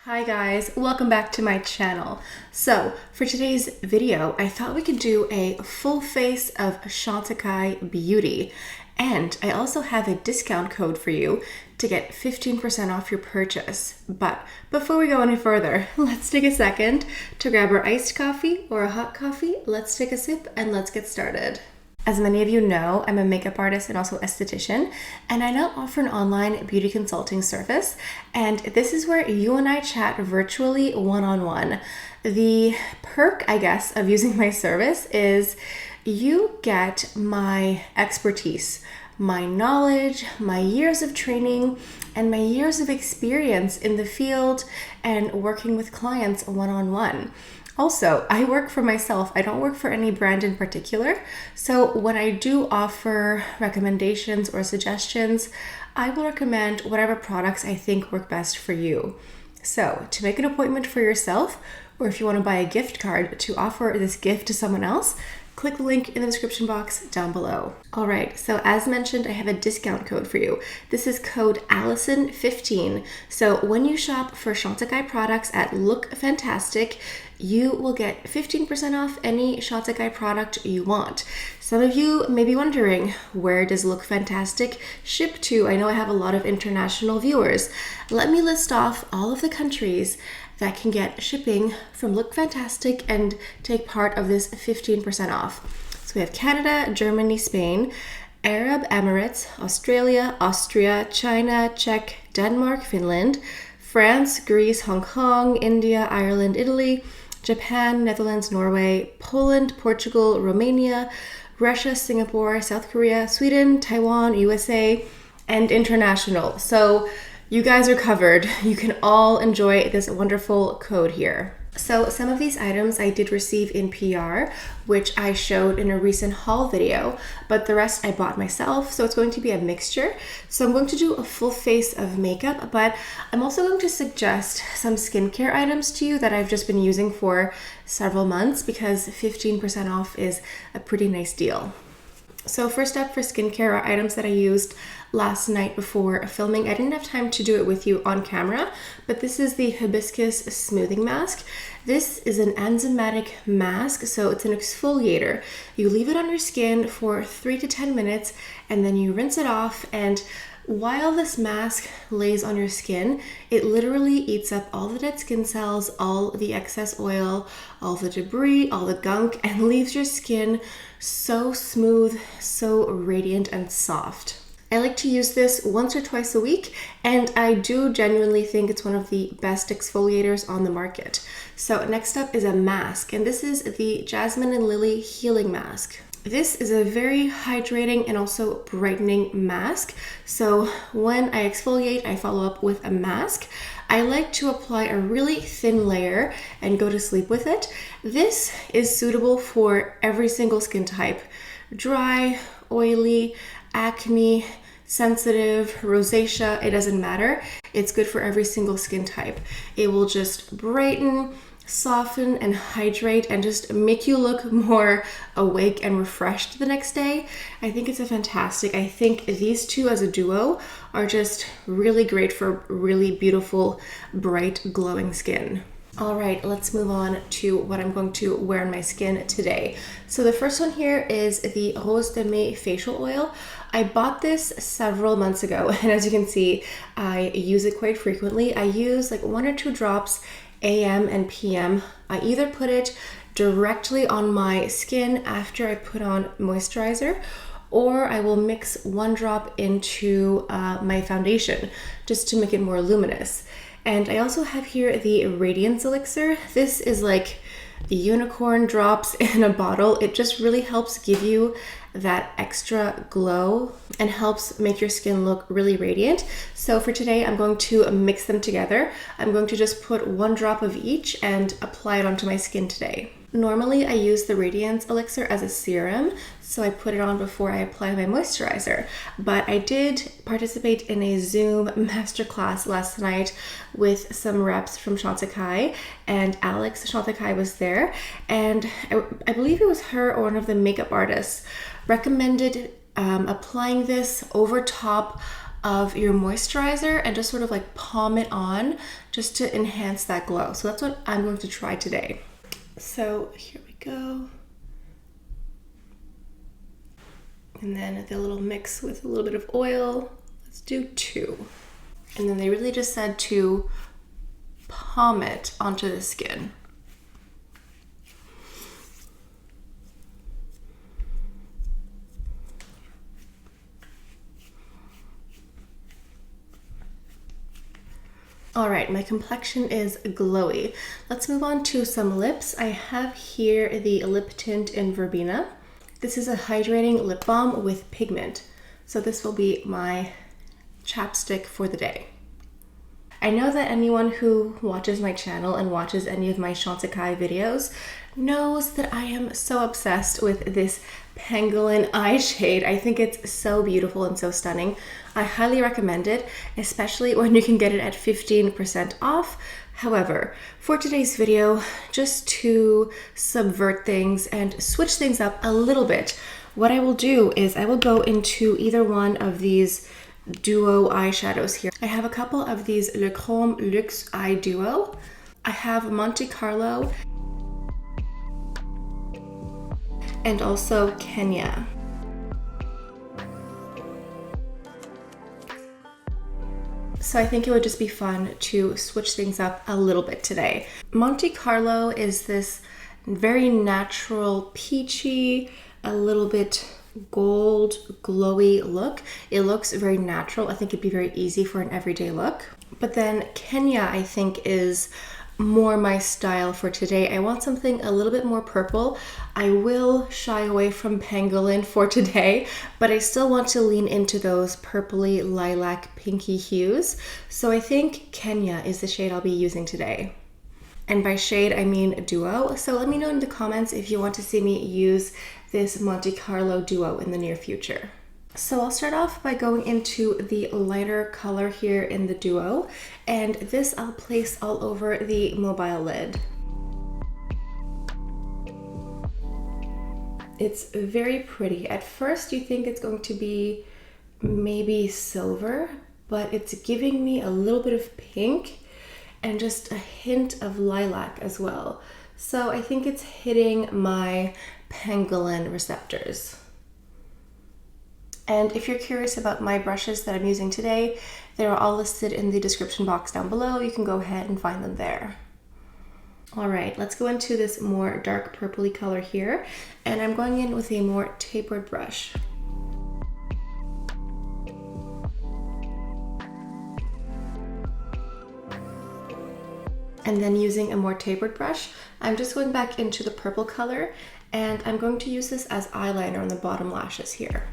Hi guys, welcome back to my channel. So for today's video, I thought we could do a full face of Chantecaille beauty. And I also have a discount code for you to get 15% off your purchase. But before we go any further, let's take a second to grab our iced coffee or a hot coffee. Let's take a sip and let's get started. As many of you know, I'm a makeup artist and also esthetician, and I now offer an online beauty consulting service, and this is where you and I chat virtually one-on-one. The perk, I guess, of using my service is you get my expertise, my knowledge, my years of training, and my years of experience in the field and working with clients one-on-one. Also, I work for myself. I don't work for any brand in particular. So when I do offer recommendations or suggestions, I will recommend whatever products I think work best for you. So to make an appointment for yourself, or if you want to buy a gift card to offer this gift to someone else, click the link in the description box down below. All right, so as mentioned, I have a discount code for you. This is code Allison15. So when you shop for Chantecaille products at Lookfantastic, you will get 15% off any Chantecaille product you want. Some of you may be wondering, where does Lookfantastic ship to? I know I have a lot of international viewers. Let me list off all of the countries that can get shipping from Lookfantastic and take part of this 15% off. So we have Canada, Germany, Spain, Arab Emirates, Australia, Austria, China, Czech, Denmark, Finland, France, Greece, Hong Kong, India, Ireland, Italy, Japan, Netherlands, Norway, Poland, Portugal, Romania, Russia, Singapore, South Korea, Sweden, Taiwan, USA, and international. So you guys are covered. You can all enjoy this wonderful code here. So some of these items I did receive in PR, which I showed in a recent haul video, but the rest I bought myself. So it's going to be a mixture. So I'm going to do a full face of makeup, but I'm also going to suggest some skincare items to you that I've just been using for several months because 15% off is a pretty nice deal. So first up for skincare are items that I used last night before filming. I didn't have time to do it with you on camera, but this is the Hibiscus smoothing mask. This is an enzymatic mask, so it's an exfoliator. You leave it on your skin for 3 to 10 minutes and then you rinse it off, and while this mask lays on your skin, it literally eats up all the dead skin cells, all the excess oil, all the debris, all the gunk, and leaves your skin so smooth, so radiant and soft. I like to use this once or twice a week, and I do genuinely think it's one of the best exfoliators on the market. So next up is a mask, and this is the Jasmin and Lily Healing Mask. This is a very hydrating and also brightening mask. So when I exfoliate, I follow up with a mask. I like to apply a really thin layer and go to sleep with it. This is suitable for every single skin type: dry, oily, acne, sensitive, rosacea, it doesn't matter. It's good for every single skin type. It will just brighten, soften, and hydrate and just make you look more awake and refreshed the next day. I think it's fantastic. I think these two as a duo are just really great for really beautiful, bright, glowing skin. All right, let's move on to what I'm going to wear on my skin today. So the first one here is the Rose de Mai facial oil. I bought this several months ago, and as you can see, I use it quite frequently. I use like 1 or 2 drops AM and PM. I either put it directly on my skin after I put on moisturizer, or I will mix 1 drop into my foundation just to make it more luminous. And I also have here the Radiance Elixir. This is like the unicorn drops in a bottle. It just really helps give you that extra glow and helps make your skin look really radiant. So for today, I'm going to mix them together. I'm going to just put 1 drop of each and apply it onto my skin today. Normally, I use the Radiance Elixir as a serum, so I put it on before I apply my moisturizer. But I did participate in a Zoom masterclass last night with some reps from Chantecaille, and Alex Chantecaille was there, and I believe it was her or one of the makeup artists recommended applying this over top of your moisturizer and just sort of like palm it on just to enhance that glow. So that's what I'm going to try today. So here we go. And then the little mix with a little bit of oil. Let's do 2. And then they really just said to palm it onto the skin. All right, my complexion is glowy. Let's move on to some lips. I have here the lip tint in Verbena. This is a hydrating lip balm with pigment. So this will be my chapstick for the day. I know that anyone who watches my channel and watches any of my Chantecaille videos knows that I am so obsessed with this pangolin eye shade. I think it's so beautiful and so stunning. I highly recommend it, especially when you can get it at 15% off. However, for today's video, just to subvert things and switch things up a little bit, what I will do is I will go into either one of these duo eyeshadows here. I have a couple of these Le Chrome Luxe Eye Duo. I have Monte Carlo and also Kenya. So I think it would just be fun to switch things up a little bit today. Monte Carlo is this very natural, peachy, a little bit gold, glowy look. It looks very natural. I think it'd be very easy for an everyday look. But then Kenya, I think, is more my style for today. I want something a little bit more purple. I will shy away from pangolin for today, but I still want to lean into those purpley, lilac, pinky hues. So I think Kenya is the shade I'll be using today. And by shade, I mean duo. So let me know in the comments if you want to see me use this Monte Carlo duo in the near future. So I'll start off by going into the lighter color here in the duo, and this I'll place all over the mobile lid. It's very pretty. At first you think it's going to be maybe silver, but it's giving me a little bit of pink and just a hint of lilac as well. So I think it's hitting my pangolin receptors. And if you're curious about my brushes that I'm using today, they're all listed in the description box down below. You can go ahead and find them there. All right, let's go into this more dark purpley color here. And I'm going in with a more tapered brush. And then using a more tapered brush, I'm just going back into the purple color, and I'm going to use this as eyeliner on the bottom lashes here.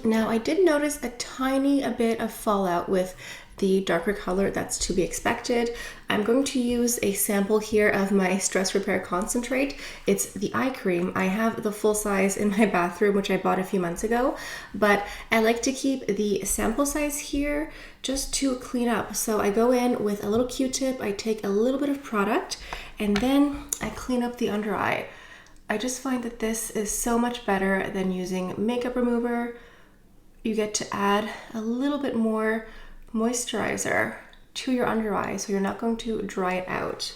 Now I did notice a tiny bit of fallout with the darker color. That's to be expected. I'm going to use a sample here of my Stress Repair Concentrate. It's the eye cream. I have the full size in my bathroom, which I bought a few months ago, but I like to keep the sample size here just to clean up. So I go in with a little Q-tip, I take a little bit of product, and then I clean up the under eye. I just find that this is so much better than using makeup remover. You get to add a little bit more moisturizer to your under eye, so you're not going to dry it out.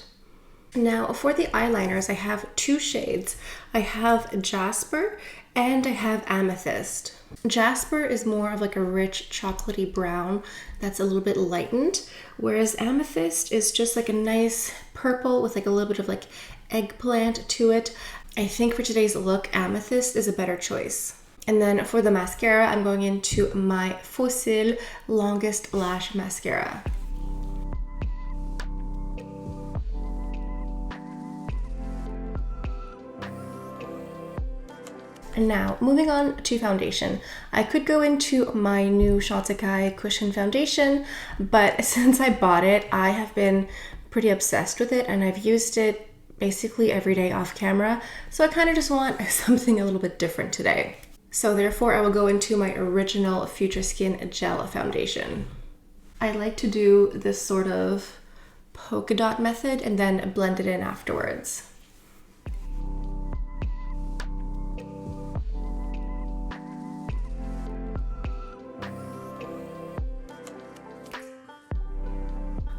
Now for the eyeliners, I have 2 shades. I have Jasper and I have Amethyst. Jasper is more of like a rich chocolatey brown that's a little bit lightened, whereas Amethyst is just like a nice purple with like a little bit of like eggplant to it. I think for today's look, Amethyst is a better choice. And then for the mascara, I'm going into my Fossil Longest Lash Mascara. And now, moving on to foundation. I could go into my new Chantecaille Cushion Foundation, but since I bought it, I have been pretty obsessed with it, and I've used it basically every day off camera. So I kind of just want something a little bit different today. So therefore I will go into my original Future Skin Gel Foundation. I like to do this sort of polka dot method and then blend it in afterwards.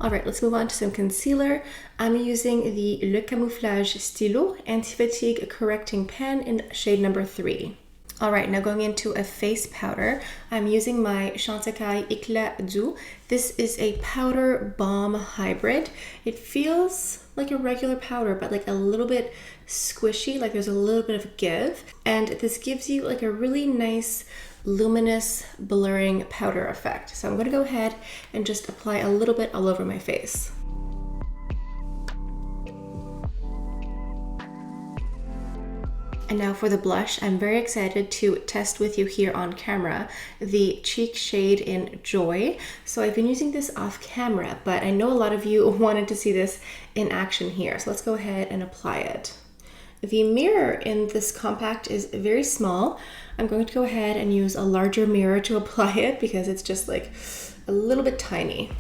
All right, let's move on to some concealer. I'm using the Le Camouflage Stylo Anti-Fatigue Correcting Pen in shade number 3. All right, now going into a face powder, I'm using my Chantecaille Eclat Doux. This is a powder balm hybrid. It feels like a regular powder, but like a little bit squishy, like there's a little bit of give. And this gives you like a really nice luminous blurring powder effect. So I'm gonna go ahead and just apply a little bit all over my face. And now for the blush, I'm very excited to test with you here on camera the cheek shade in Joy. So I've been using this off camera, but I know a lot of you wanted to see this in action here. So let's go ahead and apply it. The mirror in this compact is very small. I'm going to go ahead and use a larger mirror to apply it because it's just like a little bit tiny.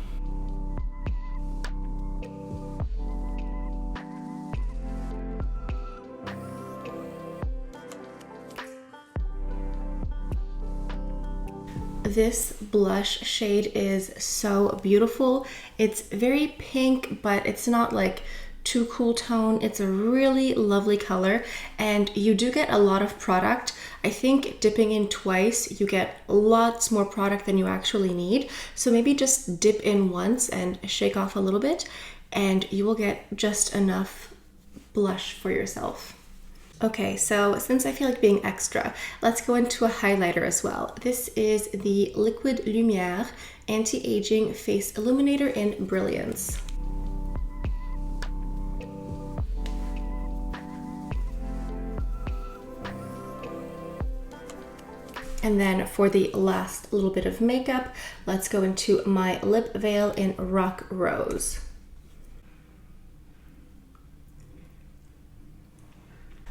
This blush shade is so beautiful. It's very pink, but it's not like too cool tone. It's a really lovely color, and you do get a lot of product. I think dipping in twice, you get lots more product than you actually need. So maybe just dip in once and shake off a little bit, and you will get just enough blush for yourself. Okay, so since I feel like being extra, let's go into a highlighter as well. This is the Liquid Lumière Anti-Aging Face Illuminator in Brilliance. And then for the last little bit of makeup, let's go into my lip veil in Rock Rose.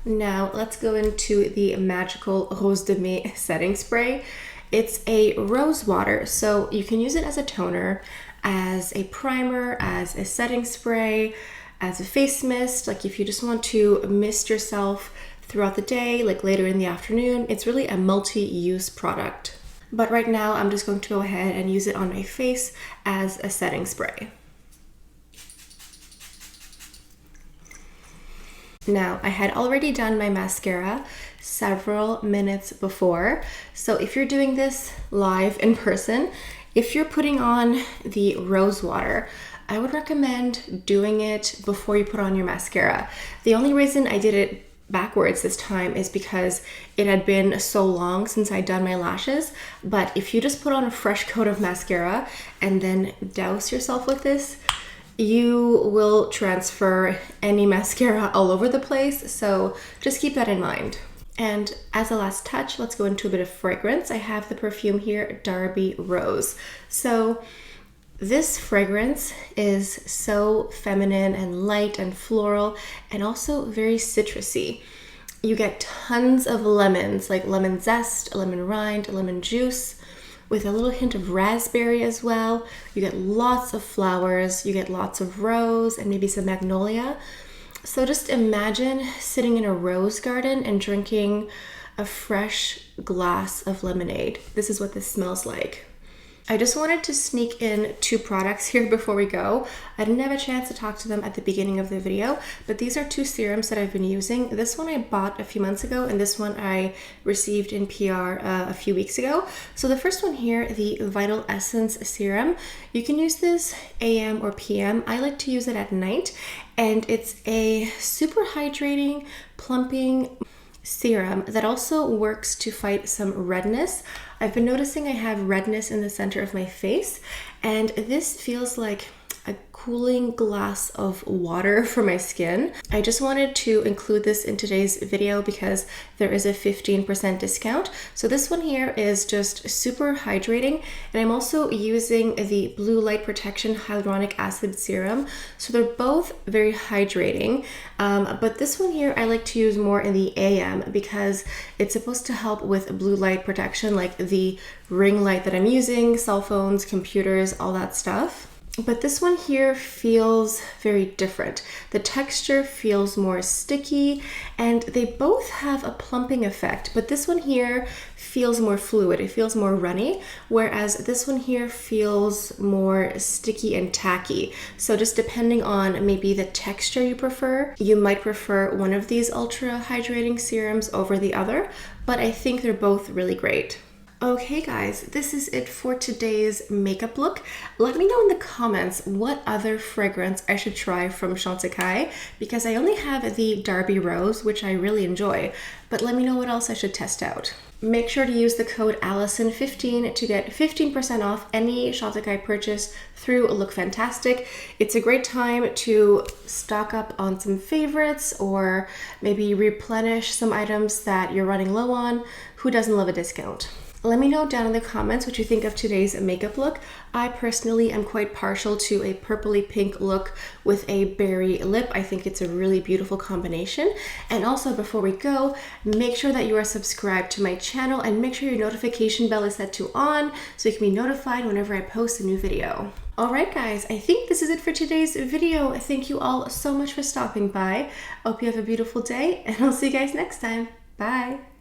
Now let's go into the magical Rose de Mai setting spray. It's a rose water, so you can use it as a toner, as a primer, as a setting spray, as a face mist. Like if you just want to mist yourself throughout the day, like later in the afternoon, it's really a multi-use product. But right now I'm just going to go ahead and use it on my face as a setting spray. Now, I had already done my mascara several minutes before, so if you're doing this live in person, if you're putting on the rose water, I would recommend doing it before you put on your mascara. The only reason I did it backwards this time is because it had been so long since I'd done my lashes, but if you just put on a fresh coat of mascara and then douse yourself with this, you will transfer any mascara all over the place, so just keep that in mind. And as a last touch, let's go into a bit of fragrance. I have the perfume here, Darby Rose. So this fragrance is so feminine and light and floral and also very citrusy. You get tons of lemons, like lemon zest, lemon rind, lemon juice, with a little hint of raspberry as well. You get lots of flowers, you get lots of rose and maybe some magnolia. So just imagine sitting in a rose garden and drinking a fresh glass of lemonade. This is what this smells like. I just wanted to sneak in 2 products here before we go. I didn't have a chance to talk to them at the beginning of the video, but these are 2 serums that I've been using. This one I bought a few months ago, and this one I received in PR a few weeks ago. So the first one here, the Vital Essence Serum, you can use this AM or PM. I like to use it at night, and it's a super hydrating, plumping serum that also works to fight some redness. I've been noticing I have redness in the center of my face, and this feels like a cooling glass of water for my skin. I just wanted to include this in today's video because there is a 15% discount. So this one here is just super hydrating, and I'm also using the Blue Light Protection Hyaluronic Acid Serum. So they're both very hydrating, but this one here I like to use more in the AM because it's supposed to help with blue light protection, like the ring light that I'm using, cell phones, computers, all that stuff. But this one here feels very different. The texture feels more sticky, and they both have a plumping effect, but this one here feels more fluid. It feels more runny, whereas this one here feels more sticky and tacky. So just depending on maybe the texture you prefer, you might prefer one of these ultra hydrating serums over the other, but I think they're both really great. Okay guys, this is it for today's makeup look. Let me know in the comments what other fragrance I should try from Chantecaille, because I only have the Derby Rose, which I really enjoy, but let me know what else I should test out. Make sure to use the code Allison15 to get 15% off any Chantecaille purchase through Lookfantastic. It's a great time to stock up on some favorites or maybe replenish some items that you're running low on. Who doesn't love a discount? Let me know down in the comments what you think of today's makeup look. I personally am quite partial to a purpley pink look with a berry lip. I think it's a really beautiful combination. And also, before we go, make sure that you are subscribed to my channel and make sure your notification bell is set to on so you can be notified whenever I post a new video. Alright guys, I think this is it for today's video. Thank you all so much for stopping by. I hope you have a beautiful day, and I'll see you guys next time. Bye!